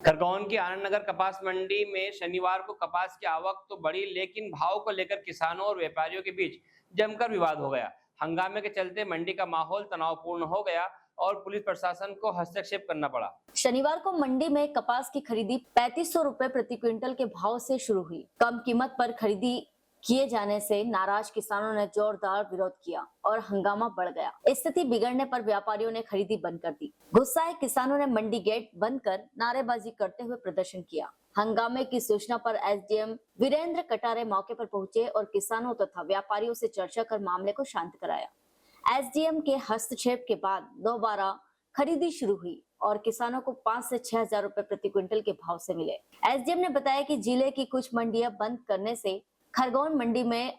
खरगोन की आनंद नगर कपास मंडी में शनिवार को कपास की आवक तो बढ़ी, लेकिन भाव को लेकर किसानों और व्यापारियों के बीच जमकर विवाद हो गया। हंगामे के चलते मंडी का माहौल तनावपूर्ण हो गया और पुलिस प्रशासन को हस्तक्षेप करना पड़ा। शनिवार को मंडी में कपास की खरीदी 3500 रुपए प्रति क्विंटल के भाव से शुरू हुई। कम कीमत पर खरीदी किए जाने से नाराज किसानों ने जोरदार विरोध किया और हंगामा बढ़ गया। स्थिति बिगड़ने पर व्यापारियों ने खरीदी बंद कर दी। गुस्साए किसानों ने मंडी गेट बंद कर नारेबाजी करते हुए प्रदर्शन किया। हंगामे की सूचना पर एसडीएम वीरेंद्र कटारे मौके पर पहुंचे और किसानों तथा व्यापारियों से चर्चा कर मामले को शांत कराया। एसडीएम के हस्तक्षेप के बाद दोबारा खरीदी शुरू हुई और किसानों को 5 से 6 हजार रुपए प्रति क्विंटल के भाव से मिले। एसडीएम ने बताया कि जिले की कुछ मंडियां बंद करने से खरगोन मंडी में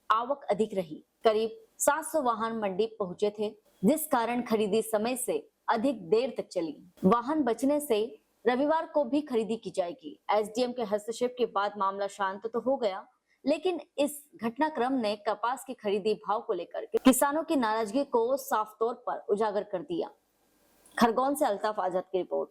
आवक अधिक रही। करीब 700 वाहन मंडी पहुंचे थे, जिस कारण खरीदी समय से अधिक देर तक चली। वाहन बचने से रविवार को भी खरीदी की जाएगी। एसडीएम के हस्तक्षेप के बाद मामला शांत तो हो गया, लेकिन इस घटनाक्रम ने कपास की खरीदी भाव को लेकर किसानों की नाराजगी को साफ तौर पर उजागर कर दिया। खरगोन से अल्ताफ आजाद की रिपोर्ट।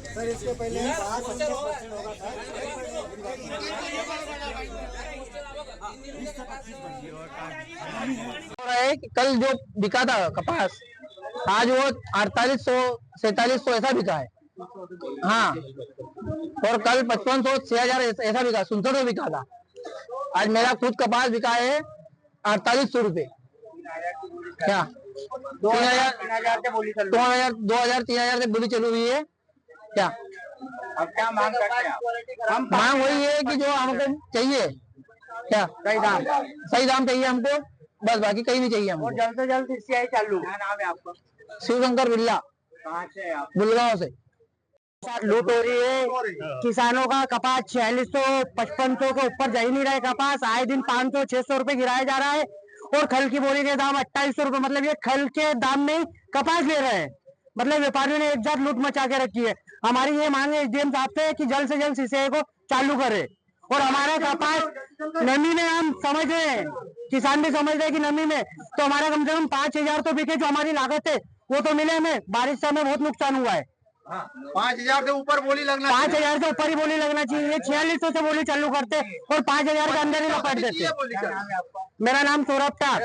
सर इसके पहले 25% होगा है कि कल जो बिका था कपास, आज वो 4800 4700 ऐसा बिका है। हाँ, और कल 5500 6000 ऐसा बिका, 67 बिका था। आज मेरा खुद कपास बिका है 4800 रुपए। क्या 2000 3000 से बोली चली हुई है। क्या अब क्या मांग करते हैं? हम मांग वही है कि जो हमको चाहिए, क्या सही दाम चाहिए हमको, बस बाकी कहीं नहीं चाहिए हमको। और जल्द से जल्द सीसीआई चालू। क्या नाम है आपका? शिवशंकर बिल्ला। कहाँ से आप? गुड़गांव से। लूट हो रही है किसानों का। कपास 4600 5500 के ऊपर जा ही नहीं रहे। कपास आए दिन 500 600 रुपए गिराया जा रहा है और खल की बोरी के दाम 2800 रुपए। मतलब ये खल के दाम में कपास ले रहे हैं। मतलब व्यापारियों ने एक जात लूट मचा के रखी है। हमारी ये मांग है एसडीएम साहब से कि जल्द से जल्द सीसीआई को चालू करे और हमारा कपास नमी में, हम समझ रहे हैं, किसान भी समझ रहे हैं कि नमी में तो हमारा कम से कम 5000 तो बिके। जो हमारी लागत है वो तो मिले हमें। बारिश से हमें बहुत नुकसान हुआ है। 5000 से ऊपर बोली लगना, 5000 से ऊपर ही बोली लगना चाहिए। 4600 से बोली चालू करते और 5000 के अंदर ही लपेट देते। मेरा नाम सौरभ था।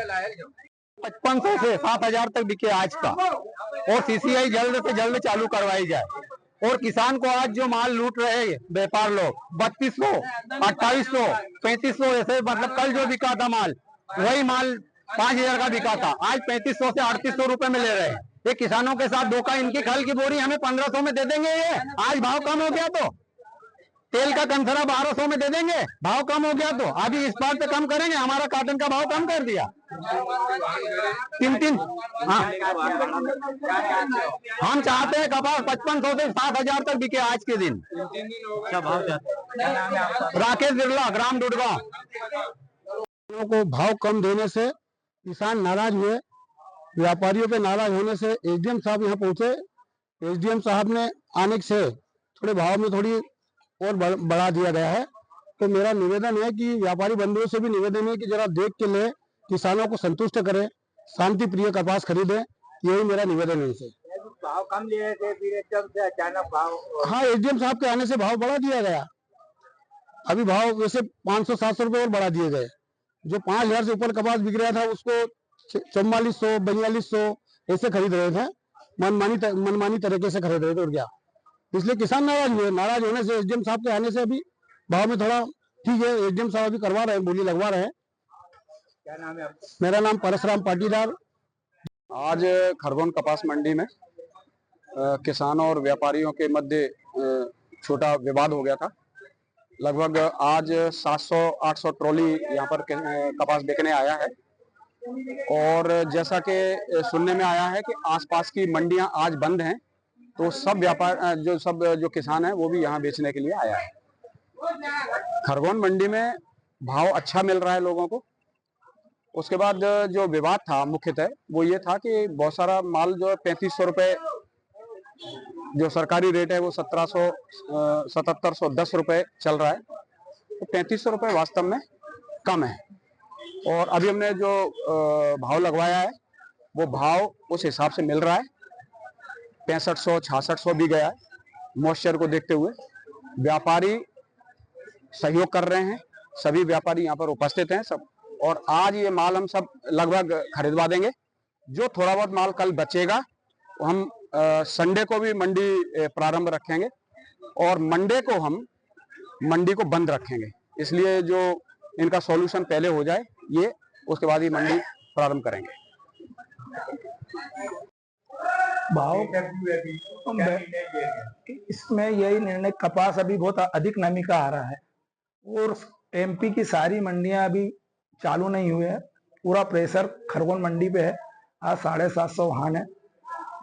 5500 से 7000 तक बिके आज का, और सीसीआई जल्द से जल्द चालू करवाई जाए। और किसान को आज जो माल लूट रहे व्यापार लोग 3200 2800 3500 ऐसे, मतलब कल जो बिका था माल वही माल 5000 का बिका था, आज 3500 से 3800 रुपए में ले रहे हैं। ये किसानों के साथ धोखा। इनकी खल की बोरी हमें 1500 में दे देंगे। ये आज भाव कम हो गया तो तेल का कंसरा 1200 में दे देंगे। भाव कम हो गया तो अभी इस बार पे कम करेंगे। हमारा कॉटन का भाव कम कर दिया 3 हाँ, हम चाहते हैं कपास 5500 से 7000 तक बिके आज के दिन। राकेश बिरला, ग्राम डुडगांव। को भाव कम देने से किसान नाराज हुए। व्यापारियों पे नाराज होने से एसडीएम साहब यहाँ पहुंचे। एसडीएम साहब ने आने से थोड़े भाव में थोड़ी और बढ़ा दिया गया है। तो मेरा निवेदन है कि व्यापारी बंधुओं से भी निवेदन है कि जरा देख के ले, किसानों को संतुष्ट करें, शांति प्रिय कपास खरीदे। यही मेरा निवेदन है इनसे। भाव कम लिए थे, फिर एकदम से अचानक भाव। हाँ, एसडीएम साहब के आने से भाव बढ़ा दिया गया। अभी भाव वैसे 500-700 रुपए और बढ़ा दिए गए। जो 5000 से ऊपर कपास बिक रहा था उसको 4400 4200 ऐसे खरीद रहे थे। मनमानी तरीके से खरीद रहे थे। और क्या, इसलिए किसान नाराज हुए। नाराज होने से एसडीएम साहब के आने से अभी भाव में थोड़ा ठीक है। एसडीएम साहब अभी करवा रहे हैं, बोली लगवा रहे हैं। क्या नाम है आपका? मेरा नाम परशुराम पाटीदार। आज खरगोन कपास मंडी में किसानों और व्यापारियों के मध्य छोटा विवाद हो गया था। लगभग आज 700-800 ट्रॉली यहाँ पर कपास बिकने आया है। और जैसा कि सुनने में आया है कि आसपास की मंडियां आज बंद हैं, तो सब जो किसान हैं वो भी यहाँ बेचने के लिए आया है। खरगोन मंडी में भाव अच्छा मिल रहा है लोगों को। उसके बाद जो विवाद था मुख्यतः वो ये था कि बहुत सारा माल जो 3500 रुपये जो सरकारी रेट है वो 1710 रुपये चल रहा है, तो 3500 रुपये वास्तव में कम है। और अभी हमने जो भाव लगवाया है वो भाव उस हिसाब से मिल रहा है, 6500 6600 भी गया है। मॉइस्चर को देखते हुए व्यापारी सहयोग कर रहे हैं, सभी व्यापारी यहाँ पर उपस्थित हैं सब, और आज ये माल हम सब लगभग खरीदवा देंगे। जो थोड़ा बहुत माल कल बचेगा हम संडे को भी मंडी प्रारंभ रखेंगे और मंडे को हम मंडी को बंद रखेंगे, इसलिए जो इनका सॉल्यूशन पहले हो जाए ये, उसके बाद ही मंडी प्रारंभ करेंगे। भाव इसमें यही निर्णय, कपास अभी बहुत अधिक नमी का आ रहा है और एमपी की सारी मंडियां अभी चालू नहीं हुए हैं। पूरा प्रेशर खरगोन मंडी पे है। आज 750 वाहन है।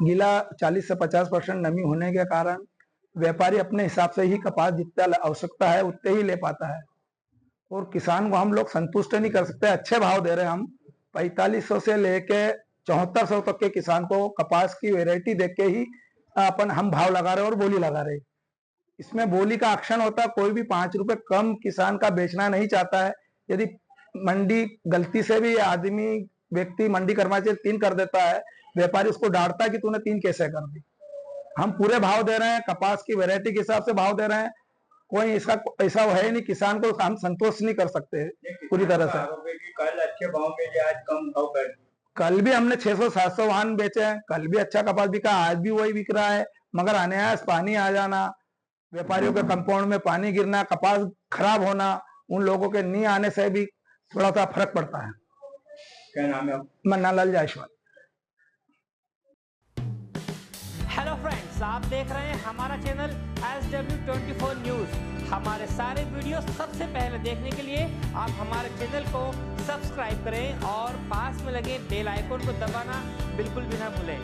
गीला 40 से 50% नमी होने के कारण व्यापारी अपने हिसाब से ही कपास जितना आवश्यकता है उतने ही ले पाता है और किसान को हम लोग संतुष्ट नहीं कर सकते। अच्छे भाव दे रहे हैं हम, 4500 से लेके 7400 तक के किसान को कपास की वैरायटी देख के ही हम भाव लगा रहे हैं और बोली लगा रहे हैं। इसमें बोली का एक्शन होता है, कोई भी 5 रुपए कम किसान का बेचना नहीं चाहता है। यदि मंडी गलती से भी व्यक्ति मंडी कर्मचारी 3 कर देता है, व्यापारी उसको डांटता है कि तूने 3 कैसे कर दी। हम पूरे भाव दे रहे हैं, कपास की वैरायटी के हिसाब से भाव दे रहे हैं। कोई इसका ऐसा है नहीं, किसान को हम संतोष नहीं कर सकते पूरी तरह से। कल अच्छे भाव मिले, आज कम भाव कर। कल भी हमने 600-700 वाहन बेचे हैं, कल भी अच्छा कपास बिका, आज भी वही बिक रहा है। मगर अनायास पानी आ जाना, व्यापारियों के कंपाउंड में पानी गिरना, कपास खराब होना, उन लोगों के नहीं आने से भी थोड़ा सा फर्क पड़ता है। क्या नाम है? मन्नालाल जायसवाल। हेलो फ्रेंड्स, आप देख रहे हैं हमारा चैनल SW24 न्यूज। हमारे सारे वीडियो सबसे पहले देखने के लिए आप हमारे चैनल को सब्सक्राइब करें और पास में लगे बेल आइकन को दबाना बिल्कुल भी ना भूलें।